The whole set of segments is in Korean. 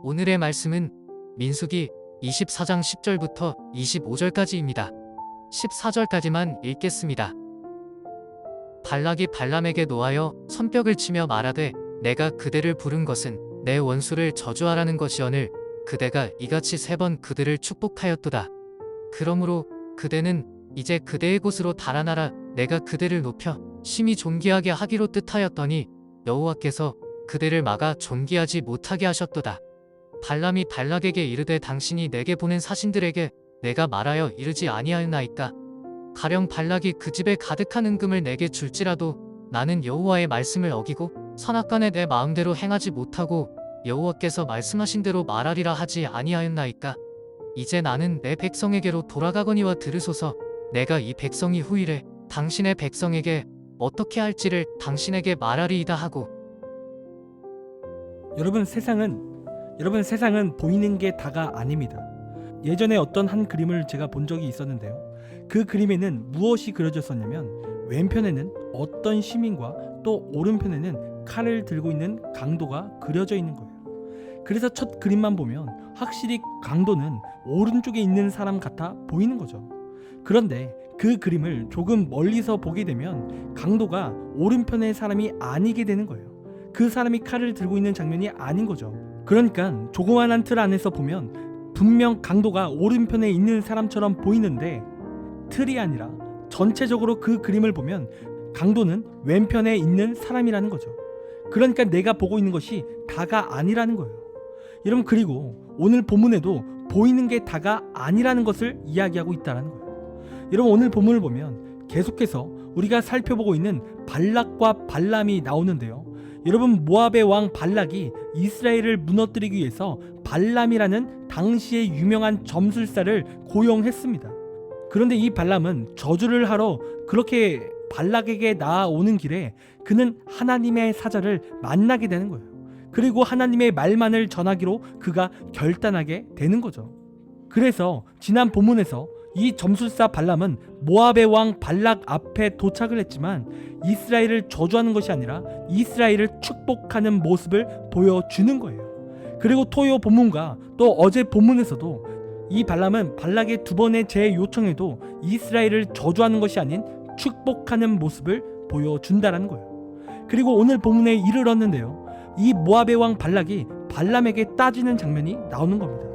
오늘의 말씀은 민수기 24장 10절부터 25절까지입니다. 14절까지만 읽겠습니다. 발락이 발람에게 노하여 손뼉을 치며 말하되 내가 그대를 부른 것은 내 원수를 저주하라는 것이오늘 그대가 이같이 3번 그들을 축복하였도다. 그러므로 그대는 이제 그대의 곳으로 달아나라. 내가 그대를 높여 심히 존귀하게 하기로 뜻하였더니 여호와께서 그대를 막아 존귀하지 못하게 하셨도다. 발람이 발락에게 이르되 당신이 내게 보낸 사신들에게 내가 말하여 이르지 아니하였나이까. 가령 발락이 그 집에 가득한 은금을 내게 줄지라도 나는 여호와의 말씀을 어기고 선악간에 내 마음대로 행하지 못하고 여호와께서 말씀하신 대로 말하리라 하지 아니하였나이까. 이제 나는 내 백성에게로 돌아가거니와 들으소서. 내가 이 백성이 후일에 당신의 백성에게 어떻게 할지를 당신에게 말하리이다 하고. 여러분 세상은 보이는 게 다가 아닙니다. 예전에 어떤 한 그림을 제가 본 적이 있었는데요. 그 그림에는 무엇이 그려졌었냐면 왼편에는 어떤 시민과 또 오른편에는 칼을 들고 있는 강도가 그려져 있는 거예요. 그래서 첫 그림만 보면 확실히 강도는 오른쪽에 있는 사람 같아 보이는 거죠. 그런데 그 그림을 조금 멀리서 보게 되면 강도가 오른편의 사람이 아니게 되는 거예요. 그 사람이 칼을 들고 있는 장면이 아닌 거죠. 그러니까 조그만한 틀 안에서 보면 분명 강도가 오른편에 있는 사람처럼 보이는데 틀이 아니라 전체적으로 그 그림을 보면 강도는 왼편에 있는 사람이라는 거죠. 그러니까 내가 보고 있는 것이 다가 아니라는 거예요. 여러분, 그리고 오늘 본문에도 보이는 게 다가 아니라는 것을 이야기하고 있다는 거예요. 여러분, 오늘 본문을 보면 계속해서 우리가 살펴보고 있는 발락과 발람이 나오는데요. 여러분, 모압의 왕 발락이 이스라엘을 무너뜨리기 위해서 발람이라는 당시의 유명한 점술사를 고용했습니다. 그런데 이 발람은 저주를 하러 그렇게 발락에게 나아오는 길에 그는 하나님의 사자를 만나게 되는 거예요. 그리고 하나님의 말만을 전하기로 그가 결단하게 되는 거죠. 그래서 지난 본문에서 이 점술사 발람은 모압의 왕 발락 앞에 도착을 했지만 이스라엘을 저주하는 것이 아니라 이스라엘을 축복하는 모습을 보여주는 거예요. 그리고 토요 본문과 또 어제 본문에서도 이 발람은 발락의 2번의 재요청에도 이스라엘을 저주하는 것이 아닌 축복하는 모습을 보여준다는 거예요. 그리고 오늘 본문에 이르렀는데요. 이 모압의 왕 발락이 발람에게 따지는 장면이 나오는 겁니다.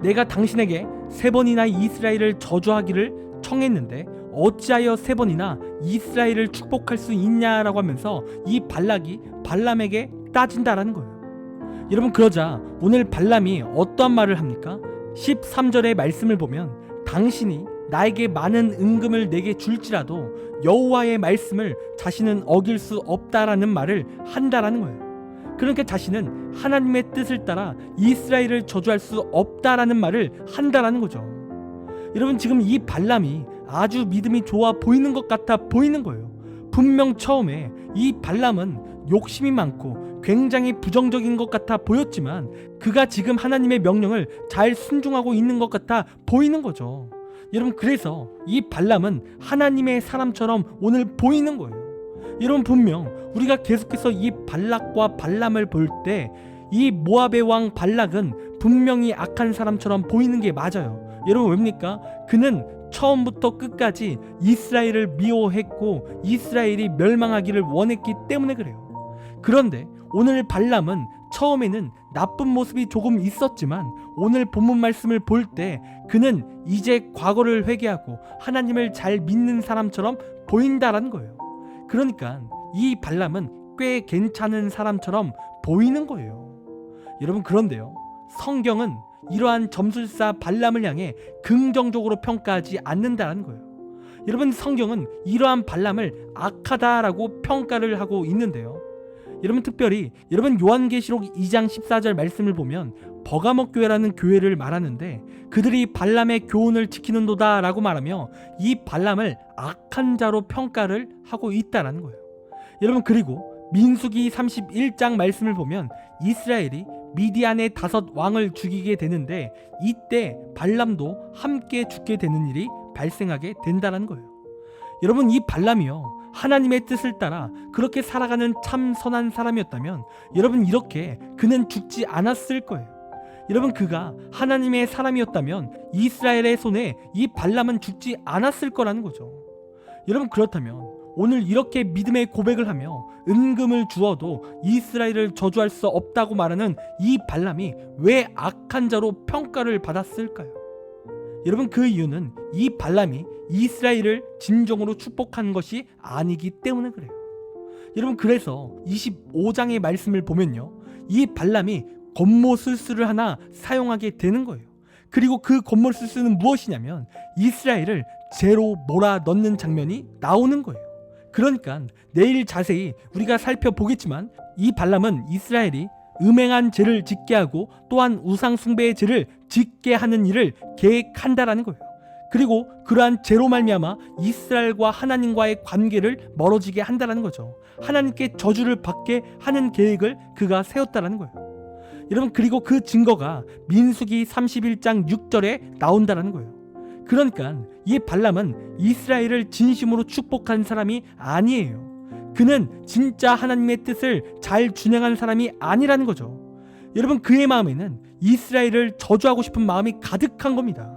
내가 당신에게 3번이나 이스라엘을 저주하기를 청했는데 어찌하여 3번이나 이스라엘을 축복할 수 있냐라고 하면서 이 발락이 발람에게 따진다라는 거예요. 여러분, 그러자 오늘 발람이 어떠한 말을 합니까? 13절의 말씀을 보면 당신이 나에게 많은 은금을 내게 줄지라도 여호와의 말씀을 자신은 어길 수 없다라는 말을 한다라는 거예요. 그러니까 자신은 하나님의 뜻을 따라 이스라엘을 저주할 수 없다라는 말을 한다라는 거죠. 여러분, 지금 이 발람이 아주 믿음이 좋아 보이는 것 같아 보이는 거예요. 분명 처음에 이 발람은 욕심이 많고 굉장히 부정적인 것 같아 보였지만 그가 지금 하나님의 명령을 잘 순종하고 있는 것 같아 보이는 거죠. 여러분, 그래서 이 발람은 하나님의 사람처럼 오늘 보이는 거예요. 여러분, 분명 우리가 계속해서 이 발락과 발람을 볼 때 이 모압의 왕 발락은 분명히 악한 사람처럼 보이는 게 맞아요. 여러분, 왜입니까? 그는 처음부터 끝까지 이스라엘을 미워했고 이스라엘이 멸망하기를 원했기 때문에 그래요. 그런데 오늘 발람은 처음에는 나쁜 모습이 조금 있었지만 오늘 본문 말씀을 볼 때 그는 이제 과거를 회개하고 하나님을 잘 믿는 사람처럼 보인다라는 거예요. 그러니까 이 발람은 꽤 괜찮은 사람처럼 보이는 거예요. 여러분, 그런데요, 성경은 이러한 점술사 발람을 향해 긍정적으로 평가하지 않는다는 거예요. 여러분, 성경은 이러한 발람을 악하다라고 평가를 하고 있는데요. 여러분, 특별히 여러분 요한계시록 2장 14절 말씀을 보면 버가목 교회라는 교회를 말하는데 그들이 발람의 교훈을 지키는도다 라고 말하며 이 발람을 악한 자로 평가를 하고 있다는 거예요. 여러분, 그리고 민수기 31장 말씀을 보면 이스라엘이 미디안의 5 왕을 죽이게 되는데 이때 발람도 함께 죽게 되는 일이 발생하게 된다는 거예요. 여러분, 이 발람이요, 하나님의 뜻을 따라 그렇게 살아가는 참 선한 사람이었다면 여러분, 이렇게 그는 죽지 않았을 거예요. 여러분, 그가 하나님의 사람이었다면 이스라엘의 손에 이 발람은 죽지 않았을 거라는 거죠. 여러분, 그렇다면 오늘 이렇게 믿음의 고백을 하며 은금을 주어도 이스라엘을 저주할 수 없다고 말하는 이 발람이 왜 악한 자로 평가를 받았을까요? 여러분, 그 이유는 이 발람이 이스라엘을 진정으로 축복한 것이 아니기 때문에 그래요. 여러분, 그래서 25장의 말씀을 보면요, 이 발람이 겉모술수를 하나 사용하게 되는 거예요. 그리고 그 겉모술수는 무엇이냐면 이스라엘을 죄로 몰아넣는 장면이 나오는 거예요. 그러니까 내일 자세히 우리가 살펴보겠지만 이 발람은 이스라엘이 음행한 죄를 짓게 하고 또한 우상 숭배의 죄를 짓게 하는 일을 계획한다라는 거예요. 그리고 그러한 죄로 말미암아 이스라엘과 하나님과의 관계를 멀어지게 한다라는 거죠. 하나님께 저주를 받게 하는 계획을 그가 세웠다라는 거예요. 여러분, 그리고 그 증거가 민수기 31장 6절에 나온다라는 거예요. 그러니까 이 발람은 이스라엘을 진심으로 축복한 사람이 아니에요. 그는 진짜 하나님의 뜻을 잘 준행한 사람이 아니라는 거죠. 여러분, 그의 마음에는 이스라엘을 저주하고 싶은 마음이 가득한 겁니다.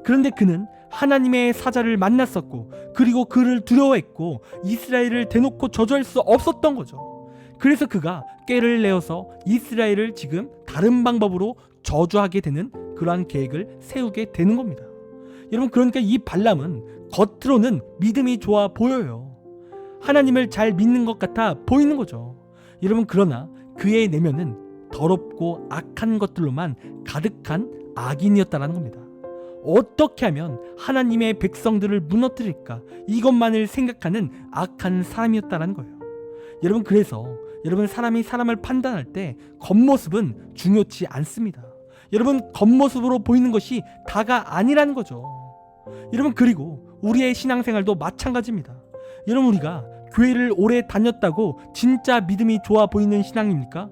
그런데 그는 하나님의 사자를 만났었고 그리고 그를 두려워했고 이스라엘을 대놓고 저주할 수 없었던 거죠. 그래서 그가 꾀를 내어서 이스라엘을 지금 다른 방법으로 저주하게 되는 그러한 계획을 세우게 되는 겁니다. 여러분, 그러니까 이 발람은 겉으로는 믿음이 좋아 보여요. 하나님을 잘 믿는 것 같아 보이는 거죠. 여러분, 그러나 그의 내면은 더럽고 악한 것들로만 가득한 악인이었다는 겁니다. 어떻게 하면 하나님의 백성들을 무너뜨릴까, 이것만을 생각하는 악한 사람이었다는 거예요. 여러분, 그래서 여러분, 사람이 사람을 판단할 때 겉모습은 중요치 않습니다. 여러분, 겉모습으로 보이는 것이 다가 아니라는 거죠. 여러분, 그리고 우리의 신앙생활도 마찬가지입니다. 여러분, 우리가 교회를 오래 다녔다고 진짜 믿음이 좋아 보이는 신앙입니까?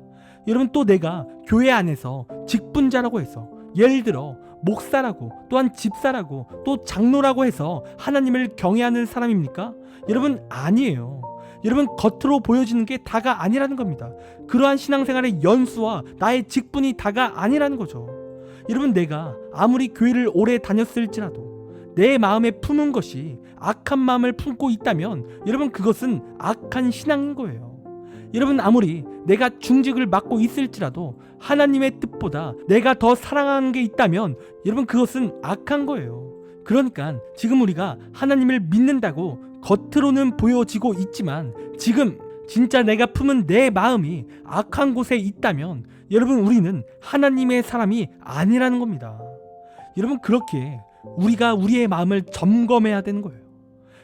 여러분, 또 내가 교회 안에서 직분자라고 해서, 예를 들어 목사라고, 또한 집사라고, 또 장로라고 해서 하나님을 경외하는 사람입니까? 여러분, 아니에요. 여러분, 겉으로 보여지는 게 다가 아니라는 겁니다. 그러한 신앙생활의 연수와 나의 직분이 다가 아니라는 거죠. 여러분, 내가 아무리 교회를 오래 다녔을지라도 내 마음에 품은 것이 악한 마음을 품고 있다면 여러분, 그것은 악한 신앙인 거예요. 여러분, 아무리 내가 중직을 맡고 있을지라도 하나님의 뜻보다 내가 더 사랑하는 게 있다면 여러분, 그것은 악한 거예요. 그러니까 지금 우리가 하나님을 믿는다고 겉으로는 보여지고 있지만 지금 진짜 내가 품은 내 마음이 악한 곳에 있다면 여러분, 우리는 하나님의 사람이 아니라는 겁니다. 여러분, 그렇게 우리가 우리의 마음을 점검해야 되는 거예요.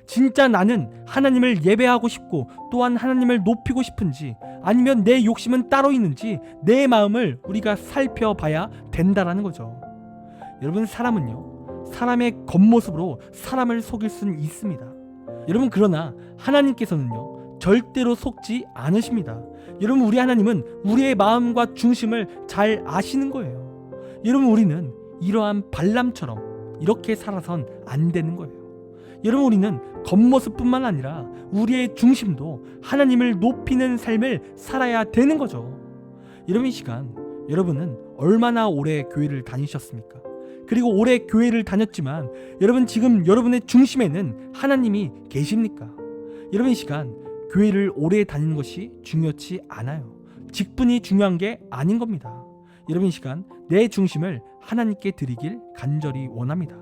진짜 나는 하나님을 예배하고 싶고 또한 하나님을 높이고 싶은지, 아니면 내 욕심은 따로 있는지 내 마음을 우리가 살펴봐야 된다라는 거죠. 여러분, 사람은요, 사람의 겉모습으로 사람을 속일 수는 있습니다. 여러분, 그러나 하나님께서는요, 절대로 속지 않으십니다. 여러분, 우리 하나님은 우리의 마음과 중심을 잘 아시는 거예요. 여러분, 우리는 이러한 발람처럼 이렇게 살아선 안 되는 거예요. 여러분, 우리는 겉모습뿐만 아니라 우리의 중심도 하나님을 높이는 삶을 살아야 되는 거죠. 여러분, 이 시간 여러분은 얼마나 오래 교회를 다니셨습니까? 그리고 오래 교회를 다녔지만 여러분, 지금 여러분의 중심에는 하나님이 계십니까? 여러분, 이 시간 교회를 오래 다니는 것이 중요치 않아요. 직분이 중요한 게 아닌 겁니다. 여러분, 이 시간 내 중심을 하나님께 드리길 간절히 원합니다.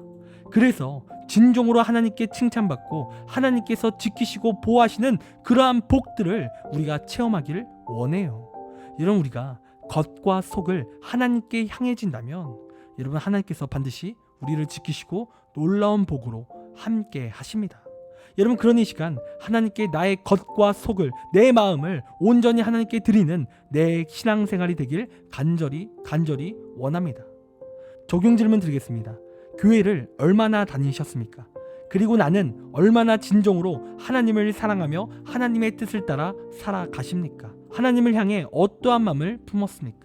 그래서 진정으로 하나님께 칭찬받고 하나님께서 지키시고 보호하시는 그러한 복들을 우리가 체험하기를 원해요. 여러분, 우리가 겉과 속을 하나님께 향해진다면 여러분, 하나님께서 반드시 우리를 지키시고 놀라운 복으로 함께 하십니다. 여러분, 그런 이 시간 하나님께 나의 겉과 속을, 내 마음을 온전히 하나님께 드리는 내 신앙생활이 되길 간절히 원합니다. 적용 질문 드리겠습니다. 교회를 얼마나 다니셨습니까? 그리고 나는 얼마나 진정으로 하나님을 사랑하며 하나님의 뜻을 따라 살아가십니까? 하나님을 향해 어떠한 마음을 품었습니까?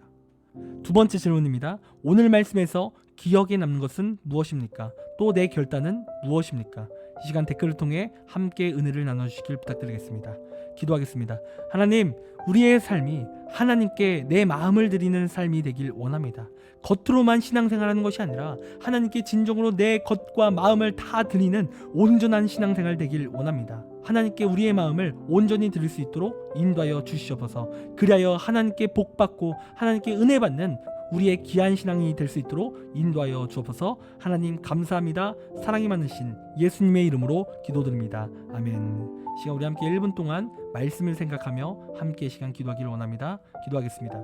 두 번째 질문입니다. 오늘 말씀에서 기억에 남는 것은 무엇입니까? 또 내 결단은 무엇입니까? 이 시간 댓글을 통해 함께 은혜를 나눠주시길 부탁드리겠습니다. 기도하겠습니다. 하나님, 우리의 삶이 하나님께 내 마음을 드리는 삶이 되길 원합니다. 겉으로만 신앙생활하는 것이 아니라 하나님께 진정으로 내 겉과 마음을 다 드리는 온전한 신앙생활 되길 원합니다. 하나님께 우리의 마음을 온전히 드릴 수 있도록 인도하여 주시옵소서. 그리하여 하나님께 복받고 하나님께 은혜 받는 우리의 귀한 신앙이 될 수 있도록 인도하여 주옵소서. 하나님 감사합니다. 사랑이 많으신 예수님의 이름으로 기도드립니다. 아멘. 시간 우리 함께 1분 동안 말씀을 생각하며 함께 시간 기도하기를 원합니다. 기도하겠습니다.